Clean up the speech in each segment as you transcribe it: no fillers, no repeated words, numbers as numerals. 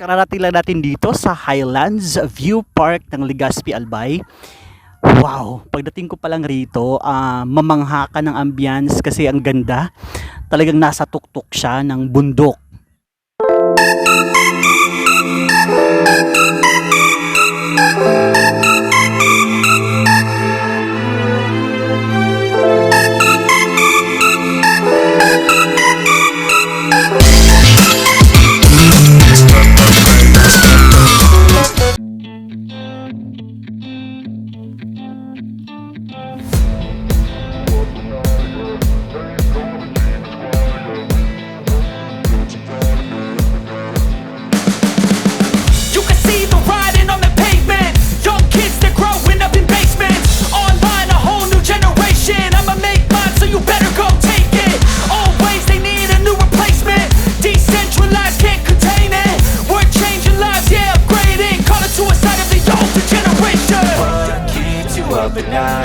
kararating lang natin dito sa Highlands View Park ng Legazpi, Albay. Wow, pagdating ko pa lang rito, mamangha ka ng ambience kasi ang ganda. Talagang nasa tuktok siya ng bundok.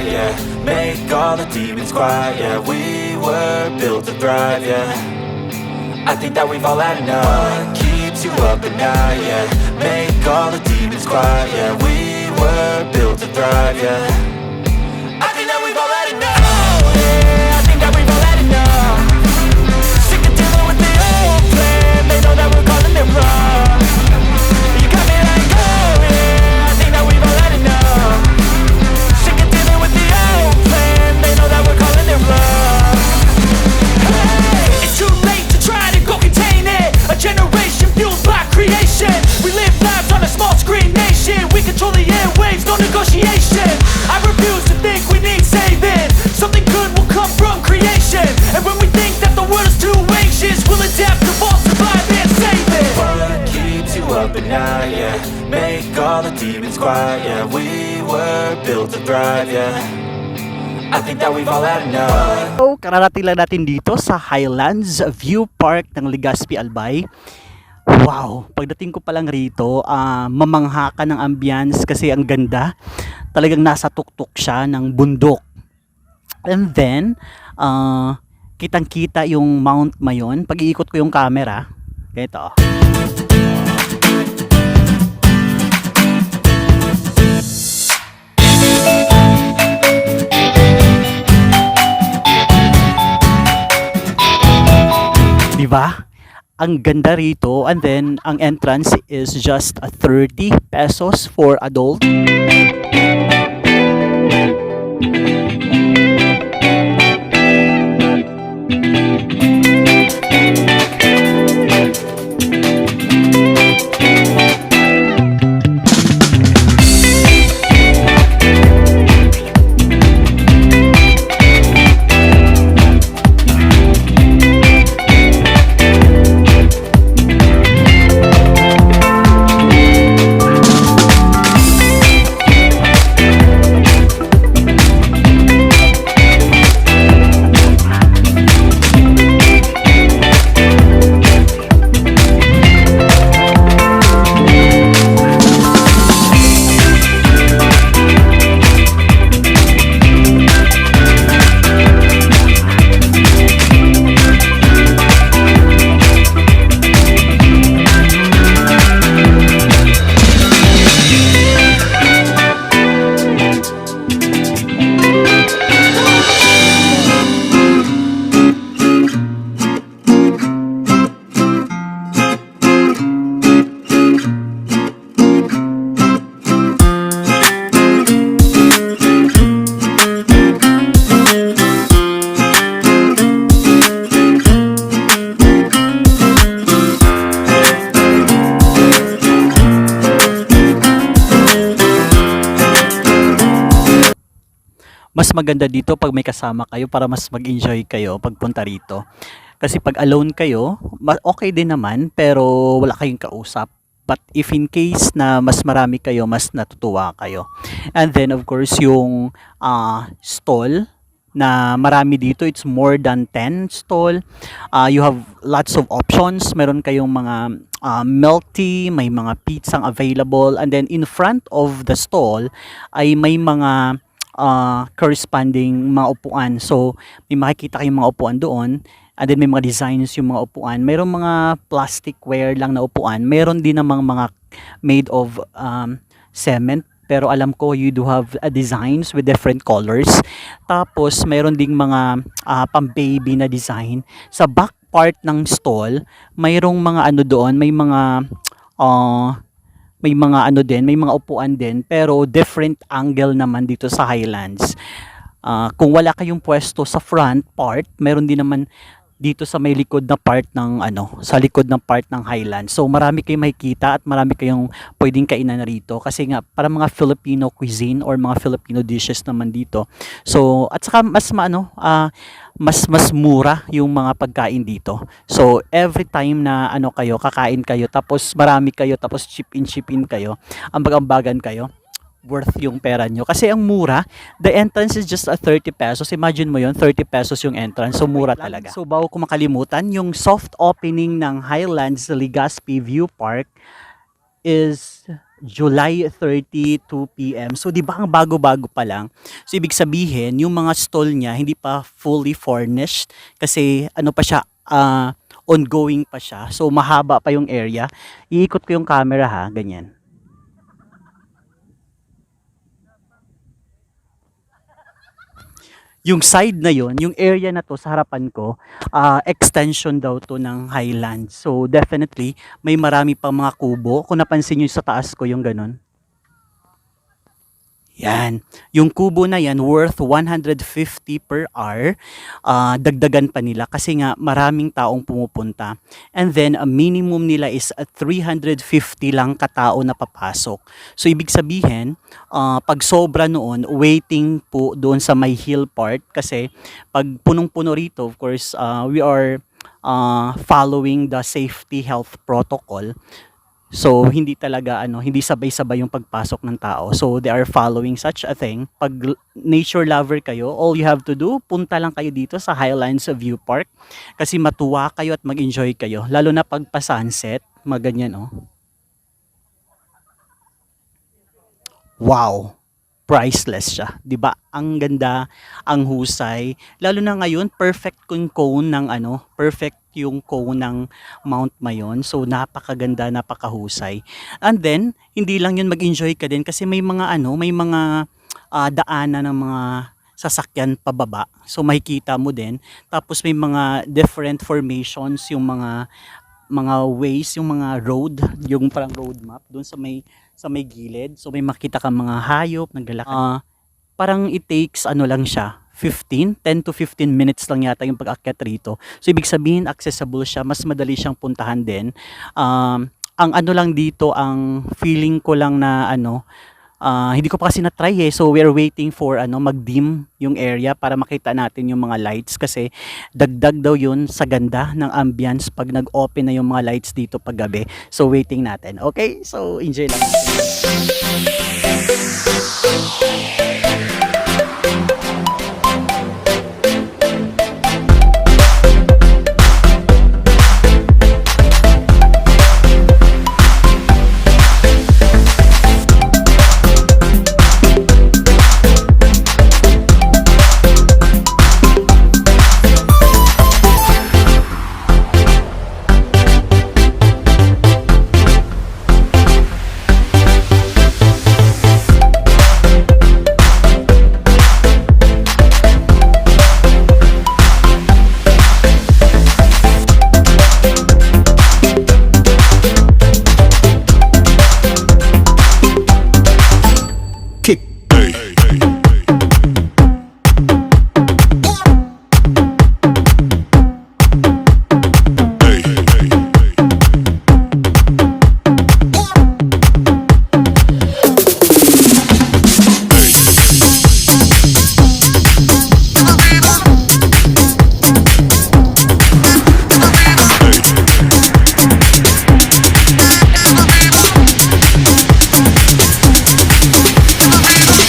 Yeah, make all the demons quiet. Yeah, we were built to thrive. Yeah, I think that we've all had enough. What keeps you up at night? Yeah, make all the demons quiet. Yeah, we were built to thrive. Yeah, I think that we've all had enough. Oh, yeah, I think that we've all had enough. Sick of dealing with the old plan. They know that we're calling it wrong. You got me like, oh yeah, I think that we've all had enough. They know that we're calling it love. Hey, it's too late to try to go contain it. A generation fueled by creation. We live lives on a small screen nation. We control the airwaves, no negotiation. I refuse to think we need saving. Something good will come from creation. And when we think that the world is too anxious, we'll adapt, evolve, survive and save it. What keeps you up at night? Yeah, make all the demons quiet. Yeah, we were built to thrive. Yeah, I think that we've all had enough. So, kararating lang natin dito sa Highlands View Park ng Legazpi, Albay. Wow, pagdating ko pa lang rito, mamangha ka ng ambience kasi ang ganda. Talagang nasa tuktok siya ng bundok. And then, kitang-kita yung Mount Mayon. Pag-iikot ko yung camera, ito. Diba? Ang ganda rito, and then ang entrance is just 30 pesos for adult. Mas maganda dito pag may kasama kayo para mas mag-enjoy kayo pagpunta rito. Kasi pag alone kayo, okay din naman pero wala kayong kausap. But if in case na mas marami kayo, mas natutuwa kayo. And then of course yung stall na marami dito, it's more than 10 stall. You have lots of options. Meron kayong mga milk tea, may mga pizzang available, and then in front of the stall ay may mga corresponding mga upuan. So may makikita kayong mga upuan doon. And then may mga designs yung mga upuan. Mayroong mga plasticware lang na upuan. Meron din namang mga made of cement. Pero alam ko you do have designs with different colors. Tapos mayroon ding mga pang-baby na design. Sa back part ng stall, mayroong mga ano doon, may mga ano din, may mga upuan din, pero different angle naman dito sa Highlands. Kung wala kayong pwesto sa front part, meron din naman dito sa may likod na part ng sa likod ng part ng Highlands. So marami kayong makikita at marami kayong pwedeng kainan rito kasi nga para mga Filipino cuisine or mga Filipino dishes naman dito. So at saka mas mas mura yung mga pagkain dito. So every time na kakain kayo tapos marami kayo tapos chip in kayo, ambag-ambagan kayo, worth yung pera nyo. Kasi ang mura, the entrance is just 30 pesos. Imagine mo yon, 30 pesos yung entrance. So mura talaga. So bago ko makalimutan, yung soft opening ng Highlands Legazpi View Park is July 30, 2 p.m. So di ba ang bago-bago pa lang? So ibig sabihin, yung mga stall niya hindi pa fully furnished kasi pa siya, ongoing pa siya. So mahaba pa yung area. Iikot ko yung camera ha, ganyan. Yung side na yon, yung area na to sa harapan ko, extension daw to ng Highlands. So definitely may marami pang mga kubo. Kung napansin niyo sa taas ko yung ganun. Yan. Yung kubo na yan worth 150 per hour. Dagdagan pa nila kasi nga maraming taong pumupunta. And then a minimum nila is 350 lang katao na papasok. So ibig sabihin, pag sobra noon, waiting po doon sa may hill part kasi pag punong-puno rito, of course, we are following the safety health protocol. So hindi talaga hindi sabay-sabay yung pagpasok ng tao. So they are following such a thing. Pag nature lover kayo, all you have to do, punta lang kayo dito sa Highlands View Park kasi matuwa kayo at mag-enjoy kayo. Lalo na pag pa-sunset, maganyan Wow. Priceless siya, 'di ba? Ang ganda, ang husay. Lalo na ngayon, perfect yung cone ng perfect yung cone ng Mount Mayon. So napakaganda, napakahusay. And then, hindi lang 'yun, mag-enjoy ka din kasi may mga daanan ng mga sasakyan pababa. So makikita mo din. Tapos may mga different formations, yung mga ways, yung mga road, yung parang road map doon sa may gilid. So may makita kang mga hayop naglalakad. Parang it takes lang siya, 10 to 15 minutes lang yata yung pag-akyat rito. So ibig sabihin accessible siya, mas madali siyang puntahan din. Ang lang dito, ang feeling ko lang na hindi ko pa kasi na-try So we're waiting for mag-dim yung area para makita natin yung mga lights kasi dagdag daw yun sa ganda ng ambience pag nag-open na yung mga lights dito pag gabi. So waiting natin. Okay? So enjoy lang natin.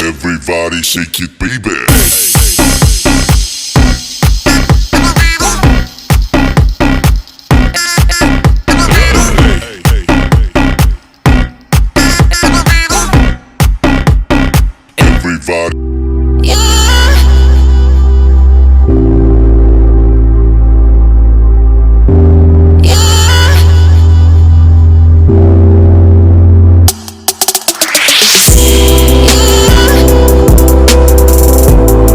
Everybody shake it, baby.